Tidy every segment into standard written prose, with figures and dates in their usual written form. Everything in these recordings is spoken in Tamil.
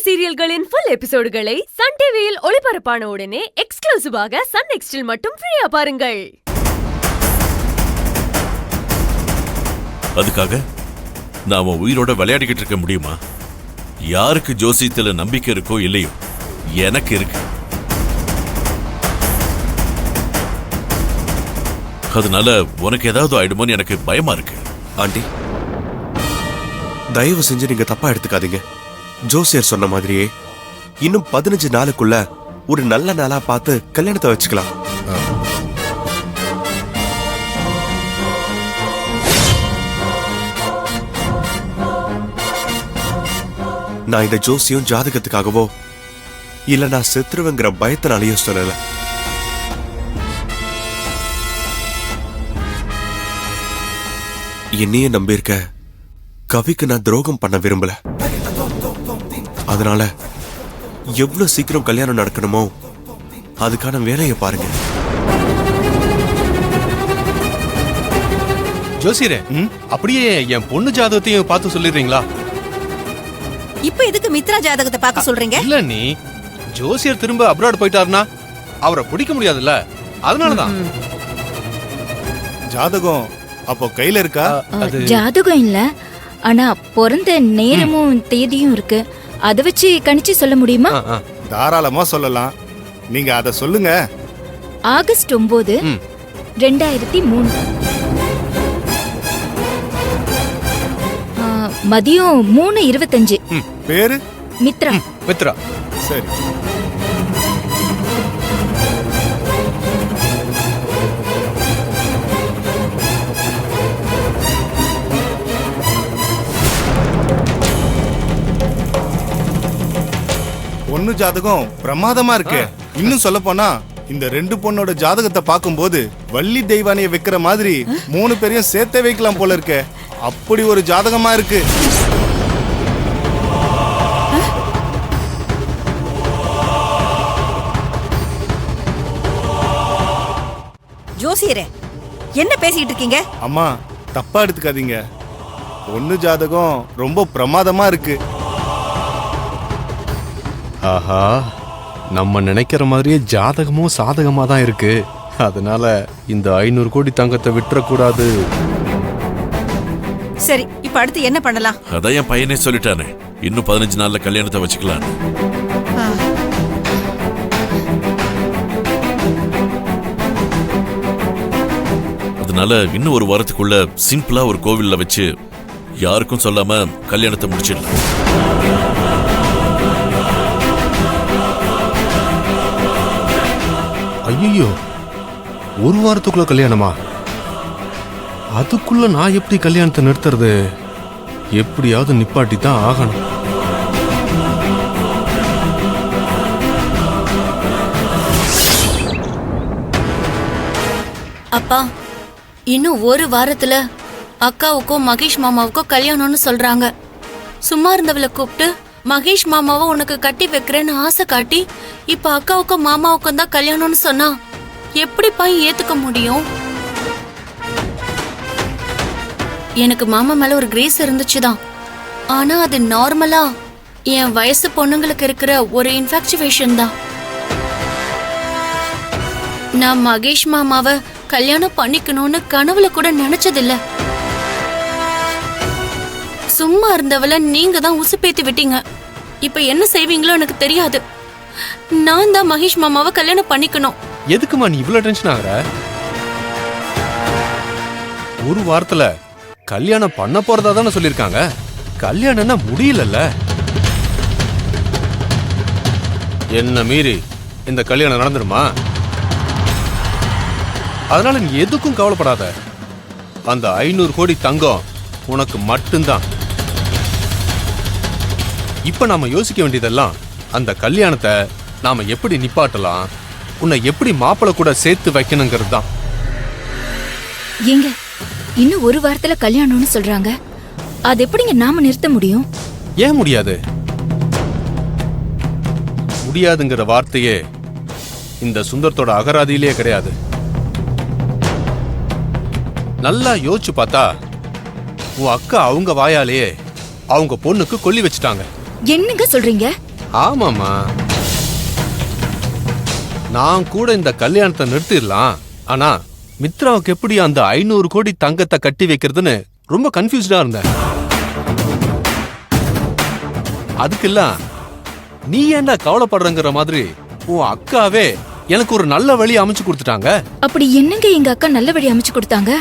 சீரியல்களின் ஃபுல் எபிசோடுகளை சன் டிவியில் ஒளிபரப்பான உடனே எக்ஸ்க்ளூசிவாக சன் நெக்ஸ்டில் மட்டும் ஃப்ரீயா பாருங்கள். அதுக்காக நாம உயிரோட விளையாடிக்கிட்டு இருக்க முடியுமா? யாருக்கு ஜோசியத்துல நம்பிக்கை இருக்கோ இல்லையோ, எனக்கு இருக்கு. அதனால உனக்கு ஏதாவது ஆயிடுமோன்னு எனக்கு பயமா இருக்கு. ஆண்டி, தயவு செஞ்சு நீங்க தப்பா எடுத்துக்காதீங்க. ஜோசியர் சொன்ன மாதிரியே இன்னும் 15 நாளுக்குள்ள ஒரு நல்ல நாளா பார்த்து கல்யாணத்தை வச்சுக்கலாம். நான் இந்த ஜோசியம் ஜாதகத்துக்காகவோ இல்ல நான் செத்துருவேங்கிற பயத்தினாலேயோ சொல்லல. என்னையே நம்பியிருக்க கவிக்கு நான் துரோகம் பண்ண விரும்பல. அதனால எவ்வளவு சீக்கிரம் கல்யாணம் நடக்கணுமோ அதுக்கான வேலையை பாருங்க. ஜோசியரே, அப்படியே என் பொண்ணு ஜாதகத்தையும் பார்த்து சொல்லிடுறீங்களா? இப்ப எதுக்கு மித்ரா ஜாதகத்தை பார்க்க சொல்றீங்க? இல்ல, நீ ஜோசியர் திரும்ப அப்ராட் போயிட்டாருன்னா அவரை பிடிக்க முடியாதுல்ல, அதனாலதான். ஜாதகம் அப்போ கையில இருக்கா? ஜாதகம் இல்ல, ஆனா பிறந்த நேரமும் தேதியும் இருக்கு. அத வச்சு கணிச்சு சொல்ல முடியுமா? தாராளமா சொல்லலாம். நீங்க அத சொல்லுங்க. ஆகஸ்ட் 9, 2003 மதியம் 3:25. பேரு மித்ரா. மித்ரா, சரி. பொண்ணு ஜாதகம் பிரமாதமா இருக்கு. இன்னும் சொல்ல போனா இந்த 2 பொண்ணோட ஜாதகத்தை பார்க்கும்போது வள்ளி தெய்வானைய வைக்கிற மாதிரி 3 பேரையும் சேர்த்தே வைக்கலாம் போல இருக்கு. அப்படி ஒரு ஜாதகமா இருக்கு. ஜோசியரே, என்ன பேசிட்டு இருக்கீங்க? அம்மா, தப்பா எடுத்துக்காதீங்க. பொண்ணு ஜாதகம் ரொம்ப பிரமாதமா இருக்கு. ஆஹா, நம்ம நினைக்கிற மாதிரியே ஜாதகமும் சாதகமா தான் இருக்கு. அதனால இந்த 500 கோடி தங்கத்தை விட்டுறக்கூடாது. சரி, இப்ப அடுத்து என்ன பண்ணலாம்? அதான் என் பையனே சொல்லிட்டானே, இன்னும் 15 நாள்ல கல்யாணத்தை வச்சுக்கலாம். அதனால இன்னும் ஒரு வாரத்துக்குள்ள சிம்பிளா ஒரு கோவில்ல வச்சு யாருக்கும் சொல்லாம கல்யாணத்தை முடிச்சிடலாம். ஐயோ, ஒரு வாரத்துக்குள்ள கல்யாணமா? அதுக்குள்ள நான் எப்படி கல்யாணத்தை நிறுத்துறது? எப்படியாவது நிப்பாட்டி தான் ஆகணும். அப்பா, இன்னும் ஒரு வாரத்துல அக்காவுக்கும் மகேஷ் மாமாவுக்கும் கல்யாணம்னு சொல்றாங்க. சும்மா இருந்தவளை கூப்பிட்டு மகேஷ் மாமாவை உனக்கு கட்டி வைக்கிறேன்னு ஆசை காட்டி இப்ப அக்காவுக்கும் மாமாவுக்கும் தான் கல்யாணம்னு சொன்னா எப்படிப்பா ஏத்துக்க முடியும்? எனக்கு மாமா மேல ஒரு கிரேஸ் இருந்துச்சுதான். ஆனா அது நார்மலா என் வயசு பொண்ணுங்களுக்கு இருக்கிற ஒரு இன்ஃபாக்சுவேஷன் தான். நான் மகேஷ் மாமாவை கல்யாணம் பண்ணிக்கணும்னு கனவுல கூட நினைச்சதில்ல. சும்மா இருந்தவள நீங்க தான் உசுப்பேத்தி விட்டீங்க. இப்ப என்ன செய்வீங்களோ எனக்கு தெரியாது. நான் தான் மகேஷ் மாமாவை கல்யாணம் பண்ணிக்கணும். எதுக்குமா நீ இவ்வளவு டென்ஷன் ஆகுற? ஒரு வாரத்துல கல்யாணம் பண்ண போறதா தானே சொல்லிருக்காங்க. கல்யாணம்னா முடியலல்ல. என்ன மீறி இந்த கல்யாணம் நடந்துருமா? அதனால நீ எதுக்கும் கவலைப்படாத. அந்த 500 கோடி தங்கம் உனக்கு மட்டும்தான். இப்ப நாம யோசிக்க வேண்டியதெல்லாம் அந்த கல்யாணத்தை நாம எப்படி நிப்பாட்டலாம், உன்னை எப்படி மாப்பிள்ளை கூட சேர்த்து வைக்கணுங்கிறது தான். ஏங்க, இன்னும் ஒரு வாரத்துல கல்யாணம்னு சொல்றாங்க. அது எப்படிங்க நாம நிறுத்த முடியும்? ஏன் முடியாது? முடியாதுங்கிற வார்த்தையே இந்த சுந்தரத்தோட அகராதியிலே கிடையாது. நல்லா யோசிச்சு பார்த்தா உன் அக்கா அவங்க வாயாலேயே அவங்க பொண்ணுக்கு கொல்லி வச்சுட்டாங்க. என்னங்க சொல்றீங்க? ஆமாமா, நான் கூட இந்த கல்யாணத்தை நிறுத்திடலாம். ஆனா மித்ராவுக்கு எப்படி அந்த 500 கோடி தங்கத்தை கட்டி வைக்கிறதுன்னு ரொம்ப கன்ஃபியூஸ்டா இருந்தேன். அதுக்கெல்லாம் நீ ஏன்டா கவலைப்படுறங்கிற மாதிரி உன் அக்காவே எனக்கு ஒரு நல்ல வழி அமைச்சு கொடுத்துட்டாங்க. அப்படி என்னங்க எங்க அக்கா நல்ல வழி அமைச்சு கொடுத்தாங்க?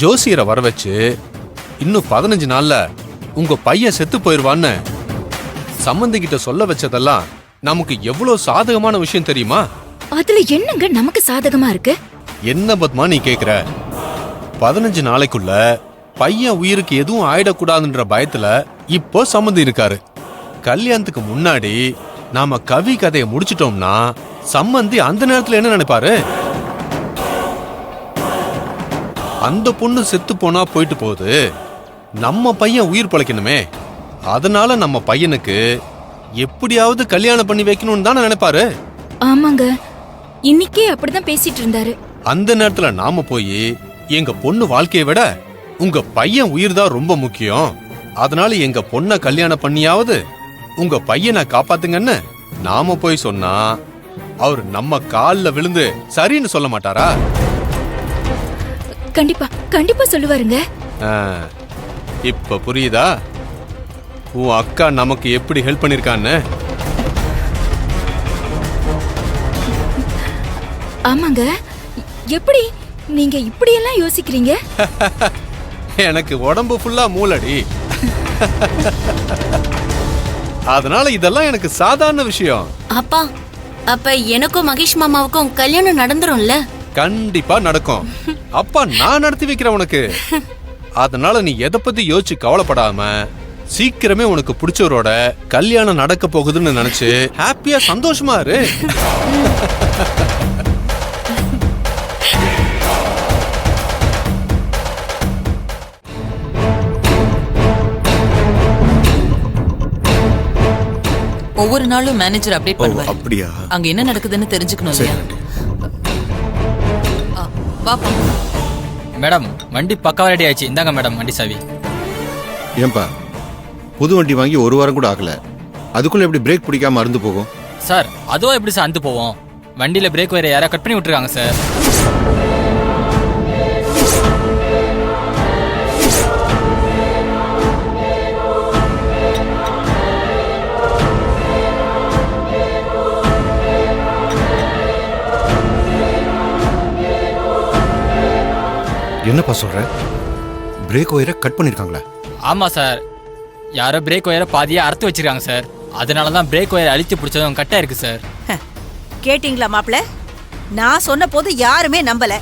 ஜோசியரை வர வச்சு இன்னும் 15 நாள்ல உங்க பையன் செத்து போயிருவான்னு சம்பந்தி கிட்ட சொல்ல வச்சதெல்லாம் நமக்கு எவ்வளவு சாதகமான விஷயம் தெரியுமா? அதுல என்னங்க நமக்கு சாதகமா இருக்கு? என்ன பத்மா நீ கேக்குற? 15 நாளைக்குள்ள பையன் உயிருக்கு எதுவும் ஆயிடக்கூடாதுன்ற பயத்துல இப்போ சம்மந்தி இருக்காரு. கல்யாணத்துக்கு முன்னாடி நாம கவி கதையை முடிச்சிட்டோம்னா சம்மந்தி அந்த நேரத்துல என்ன நினைப்பாரு? அந்த பொண்ணு செத்து போனா போயிட்டு போகுது, நம்ம பையன் உயிர் பழைக்கணுமே, அதனால நம்ம பையனுக்கு எப்படியாவது கல்யாணம் பண்ணி வைக்கணும்னு தானே நினைப்பாரு. ஆமாங்க, இன்னைக்கே அப்படிதான் பேசிட்டு இருந்தாரு. அந்த நேரத்துல நாம போய் எங்க பொண்ணு வாழ்க்கையை விட உங்க பையன் உயிர் தான் ரொம்ப முக்கியம், அதனால எங்க பொண்ண கல்யாணம் பண்ணியாவது உங்க பையனை காப்பாத்துங்கன்னு நாம போய் சொன்னா அவர் நம்ம கால்ல விழுந்து சரின்னு சொல்ல மாட்டாரா? கண்டிப்பா கண்டிப்பா சொல்லுவாருங்க. இப்ப புரியுதா உன் அக்கா நமக்கு எப்படி ஹெல்ப் பண்ணிருக்கான்னு? ஆமாங்க, எப்படி நீங்க இப்படியெல்லாம் யோசிக்கிறீங்க? எனக்கு உடம்பு ஃபுல்லா மூளடி, அதனால இதெல்லாம் எனக்கு சாதாரண விஷயம். அப்பா, அப்ப எனக்கும் மகேஷ் மாமாவுக்கும் கல்யாணம் நடந்துரும்ல? கண்டிப்பா நடக்கும். அப்பா நான் நடத்தி வைக்கிறேன் உனக்கு. அதனால நீ எதை பத்தி யோசிச்சு கவலைப்படாம சீக்கிரமே உனக்கு பிடிச்சவரோட கல்யாணம் நடக்க போகுதுன்னு நினைச்சு ஹாப்பியா சந்தோஷமா இரு. ஒவ்வொரு நாளும் மேனேஜர் அப்டேட் பண்ணுவாரு. அப்படியா? அங்க என்ன நடக்குதுன்னு தெரிஞ்சுக்கணும் இல்லையா? பாப்பா. மேடம், வண்டி பக்காவா ரெடி ஆயிடுச்சு. இந்தாங்க மேடம் வண்டி சாவி. ஏன்பா, புது வண்டி வாங்கி ஒரு வாரம் கூட ஆகல, அதுக்குள்ள எப்படி பிரேக் பிடிக்காம அறுந்து போகும்? சார், அதுவும் எப்படி சார் அந்து போவோம்? வண்டியில பிரேக் வயரை யாரா கட் பண்ணி விட்டுருக்காங்க சார். என்னப்பா சொல்ற? பிரேக் ஒயரை கட் பண்ணிருக்காங்களா? ஆமா சார், யாரோ பிரேக் ஒயரை பாதியா அறுத்து வச்சிருக்காங்க சார். அதனாலதான் பிரேக் ஒயரை அழித்து பிடிச்சதும் கட்டா இருக்கு சார். கேட்டீங்களா மாப்பிள்ள? நான் சொன்ன போது யாருமே நம்பல.